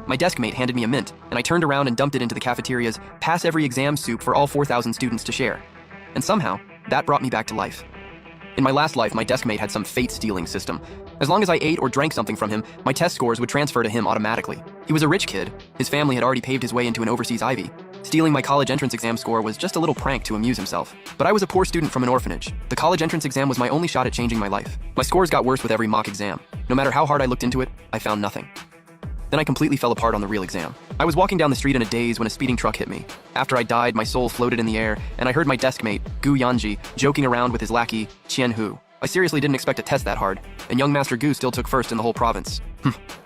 My desk mate handed me a mint, and I turned around and dumped it into the cafeteria's pass every exam soup for all 4,000 students to share. And somehow, that brought me back to life. In my last life, my desk mate had some fate-stealing system. As long as I ate or drank something from him, my test scores would transfer to him automatically. He was a rich kid. His family had already paved his way into an overseas Ivy. Stealing my college entrance exam score was just a little prank to amuse himself. But I was a poor student from an orphanage. The college entrance exam was my only shot at changing my life. My scores got worse with every mock exam. No matter how hard I looked into it, I found nothing. Then I completely fell apart on the real exam. I was walking down the street in a daze when a speeding truck hit me. After I died, my soul floated in the air, and I heard my desk mate, Gu Yanji, joking around with his lackey, Qian Hu. I seriously didn't expect to test that hard, and young Master Gu still took first in the whole province.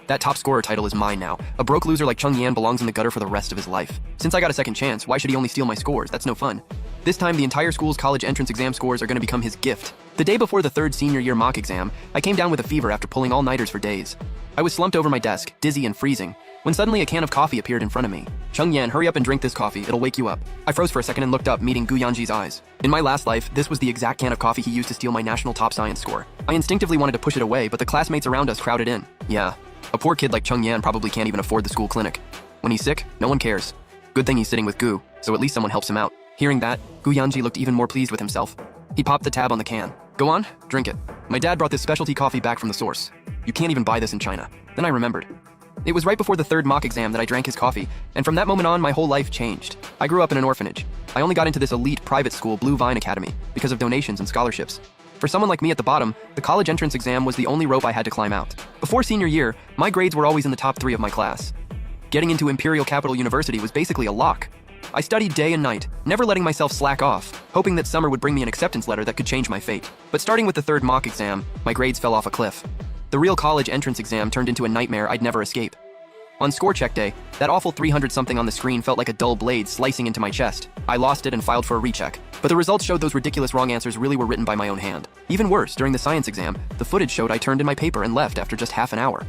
That top scorer title is mine now. A broke loser like Chung Yan belongs in the gutter for the rest of his life. Since I got a second chance, why should he only steal my scores? That's no fun. This time, the entire school's college entrance exam scores are going to become his gift. The day before the third senior year mock exam, I came down with a fever after pulling all-nighters for days. I was slumped over my desk, dizzy and freezing, when suddenly a can of coffee appeared in front of me. Chung Yan, hurry up and drink this coffee, it'll wake you up. I froze for a second and looked up, meeting Gu Yanji's eyes. In my last life, this was the exact can of coffee he used to steal my national top science score. I instinctively wanted to push it away, but the classmates around us crowded in. Yeah, a poor kid like Chung Yan probably can't even afford the school clinic. When he's sick, no one cares. Good thing he's sitting with Gu, so at least someone helps him out. Hearing that, Gu Yanji looked even more pleased with himself. He popped the tab on the can. Go on, drink it. My dad brought this specialty coffee back from the source. You can't even buy this in China. Then I remembered. It was right before the third mock exam that I drank his coffee, and from that moment on, my whole life changed. I grew up in an orphanage. I only got into this elite private school, Blue Vine Academy, because of donations and scholarships. For someone like me at the bottom, the college entrance exam was the only rope I had to climb out. Before senior year, my grades were always in the top 3 of my class. Getting into Imperial Capital University was basically a lock. I studied day and night, never letting myself slack off, hoping that summer would bring me an acceptance letter that could change my fate. But starting with the third mock exam, my grades fell off a cliff. The real college entrance exam turned into a nightmare I'd never escape. On score check day, that awful 300-something on the screen felt like a dull blade slicing into my chest. I lost it and filed for a recheck. But the results showed those ridiculous wrong answers really were written by my own hand. Even worse, during the science exam, the footage showed I turned in my paper and left after just half an hour.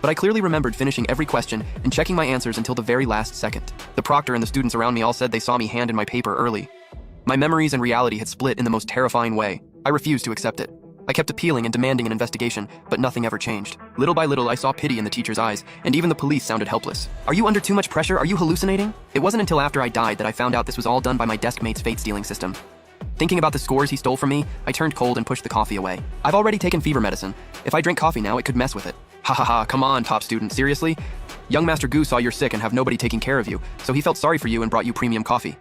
But I clearly remembered finishing every question and checking my answers until the very last second. The proctor and the students around me all said they saw me hand in my paper early. My memories and reality had split in the most terrifying way. I refused to accept it. I kept appealing and demanding an investigation, but nothing ever changed. Little by little, I saw pity in the teacher's eyes, and even the police sounded helpless. Are you under too much pressure? Are you hallucinating? It wasn't until after I died that I found out this was all done by my desk mate's fate-stealing system. Thinking about the scores he stole from me, I turned cold and pushed the coffee away. I've already taken fever medicine. If I drink coffee now, it could mess with it. Ha ha ha, come on, top student, seriously? Young Master Gu saw you're sick and have nobody taking care of you, so he felt sorry for you and brought you premium coffee.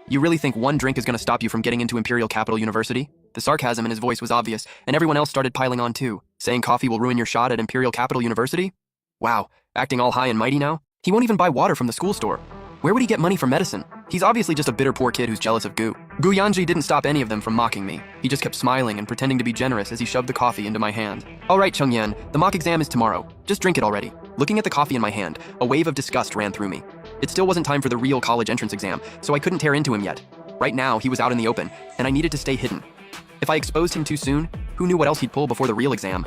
You really think one drink is going to stop you from getting into Imperial Capital University? The sarcasm in his voice was obvious, and everyone else started piling on too. Saying coffee will ruin your shot at Imperial Capital University? Wow, acting all high and mighty now? He won't even buy water from the school store. Where would he get money for medicine? He's obviously just a bitter poor kid who's jealous of Gu. Gu Yanji didn't stop any of them from mocking me. He just kept smiling and pretending to be generous as he shoved the coffee into my hand. All right, Chung Yan, the mock exam is tomorrow. Just drink it already. Looking at the coffee in my hand, a wave of disgust ran through me. It still wasn't time for the real college entrance exam, so I couldn't tear into him yet. Right now, he was out in the open, and I needed to stay hidden. If I exposed him too soon, who knew what else he'd pull before the real exam?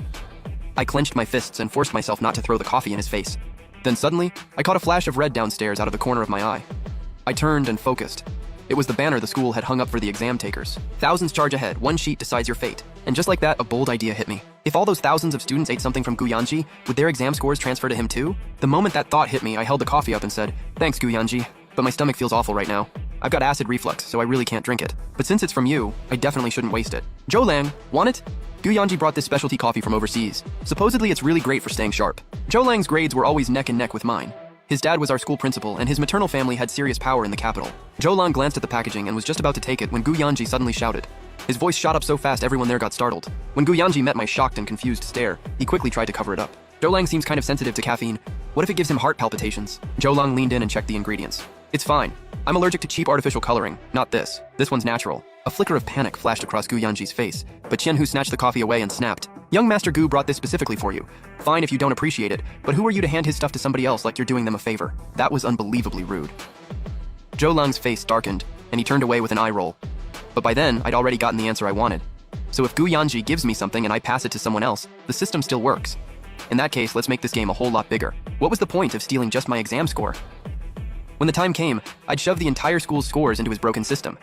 I clenched my fists and forced myself not to throw the coffee in his face. Then suddenly, I caught a flash of red downstairs out of the corner of my eye. I turned and focused. It was the banner the school had hung up for the exam takers. Thousands charge ahead, one sheet decides your fate. And just like that, a bold idea hit me. If all those thousands of students ate something from Gu Yanji, would their exam scores transfer to him too? The moment that thought hit me, I held the coffee up and said, "Thanks, Gu Yanji, but my stomach feels awful right now. I've got acid reflux, so I really can't drink it. But since it's from you, I definitely shouldn't waste it. Zhou Lang, want it?" Gu Yanji brought this specialty coffee from overseas. Supposedly, it's really great for staying sharp. Zhou Lang's grades were always neck and neck with mine. His dad was our school principal, and his maternal family had serious power in the capital. Zhou Lang glanced at the packaging and was just about to take it when Gu Yanji suddenly shouted. His voice shot up so fast everyone there got startled. When Gu Yanji met my shocked and confused stare, he quickly tried to cover it up. Zhou Lang seems kind of sensitive to caffeine. What if it gives him heart palpitations? Zhou Lang leaned in and checked the ingredients. It's fine. I'm allergic to cheap artificial coloring, not this. This one's natural. A flicker of panic flashed across Gu Yanji's face, but Qian Hu snatched the coffee away and snapped. Young Master Gu brought this specifically for you. Fine if you don't appreciate it, but who are you to hand his stuff to somebody else like you're doing them a favor? That was unbelievably rude. Zhou Lang's face darkened, and he turned away with an eye roll. But by then, I'd already gotten the answer I wanted. So if Gu Yanji gives me something and I pass it to someone else, the system still works. In that case, let's make this game a whole lot bigger. What was the point of stealing just my exam score? When the time came, I'd shove the entire school's scores into his broken system.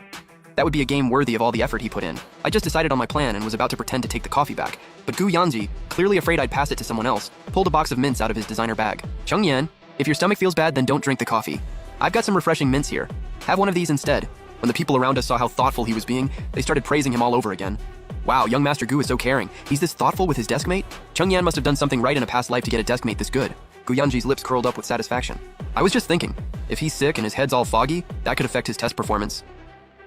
That would be a game worthy of all the effort he put in. I just decided on my plan and was about to pretend to take the coffee back, but Gu Yanji, clearly afraid I'd pass it to someone else, pulled a box of mints out of his designer bag. "Chung Yan, If your stomach feels bad, then don't drink the coffee. I've got some refreshing mints here. Have one of these instead. When the people around us saw how thoughtful he was being, they started praising him all over again. Wow, young Master Gu is so caring. He's this thoughtful with his deskmate? Chungyan must have done something right in a past life to get a deskmate this good. Gu Yanji's lips curled up with satisfaction. I was just thinking, if he's sick and his head's all foggy, that could affect his test performance.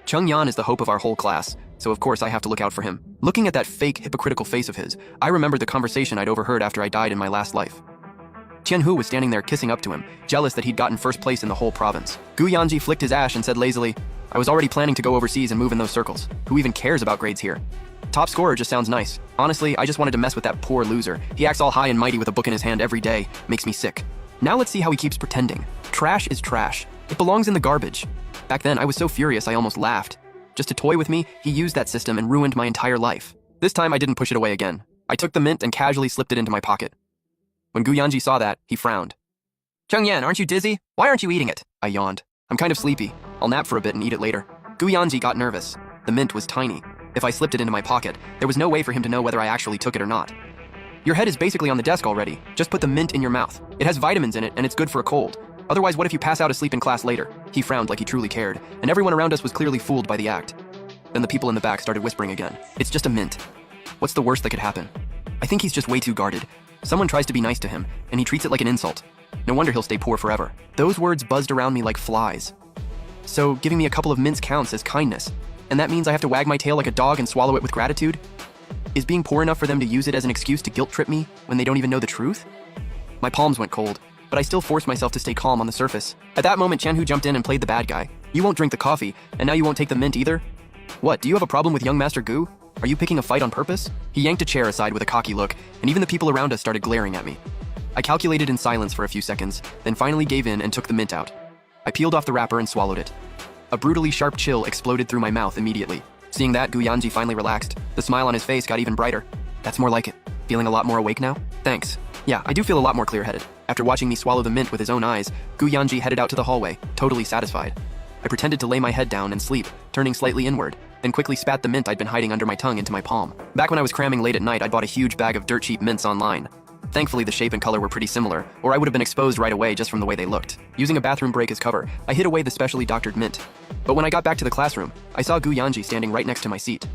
Chungyan is the hope of our whole class, so of course I have to look out for him. Looking at that fake, hypocritical face of his, I remembered the conversation I'd overheard after I died in my last life. Tianhu was standing there kissing up to him, jealous that he'd gotten first place in the whole province. Gu Yanji flicked his ash and said lazily, I was already planning to go overseas and move in those circles. Who even cares about grades here? Top scorer just sounds nice. Honestly, I just wanted to mess with that poor loser. He acts all high and mighty with a book in his hand every day. Makes me sick. Now let's see how he keeps pretending. Trash is trash. It belongs in the garbage. Back then, I was so furious I almost laughed. Just to toy with me, he used that system and ruined my entire life. This time, I didn't push it away again. I took the mint and casually slipped it into my pocket. When Gu Yanji saw that, he frowned. Chungyan, aren't you dizzy? Why aren't you eating it? I yawned. I'm kind of sleepy. I'll nap for a bit and eat it later. Gu Yanji got nervous. The mint was tiny. If I slipped it into my pocket, there was no way for him to know whether I actually took it or not. Your head is basically on the desk already. Just put the mint in your mouth. It has vitamins in it, and it's good for a cold. Otherwise, what if you pass out asleep in class later? He frowned like he truly cared, and everyone around us was clearly fooled by the act. Then the people in the back started whispering again. It's just a mint. What's the worst that could happen? I think he's just way too guarded. Someone tries to be nice to him, and he treats it like an insult. No wonder he'll stay poor forever. Those words buzzed around me like flies. So, giving me a couple of mints counts as kindness, and that means I have to wag my tail like a dog and swallow it with gratitude? Is being poor enough for them to use it as an excuse to guilt trip me when they don't even know the truth? My palms went cold, but I still forced myself to stay calm on the surface. At that moment, Tianhu jumped in and played the bad guy. You won't drink the coffee, and now you won't take the mint either? What, do you have a problem with young Master Gu? Are you picking a fight on purpose? He yanked a chair aside with a cocky look, and even the people around us started glaring at me. I calculated in silence for a few seconds, then finally gave in and took the mint out. I peeled off the wrapper and swallowed it. A brutally sharp chill exploded through my mouth immediately. Seeing that, Gu Yanji finally relaxed. The smile on his face got even brighter. That's more like it. Feeling a lot more awake now? Thanks. Yeah, I do feel a lot more clear-headed. After watching me swallow the mint with his own eyes, Gu Yanji headed out to the hallway, totally satisfied. I pretended to lay my head down and sleep, turning slightly inward, then quickly spat the mint I'd been hiding under my tongue into my palm. Back when I was cramming late at night, I'd bought a huge bag of dirt cheap mints online. Thankfully, the shape and color were pretty similar, or I would have been exposed right away just from the way they looked. Using a bathroom break as cover, I hid away the specially doctored mint. But when I got back to the classroom, I saw Gu Yanji standing right next to my seat.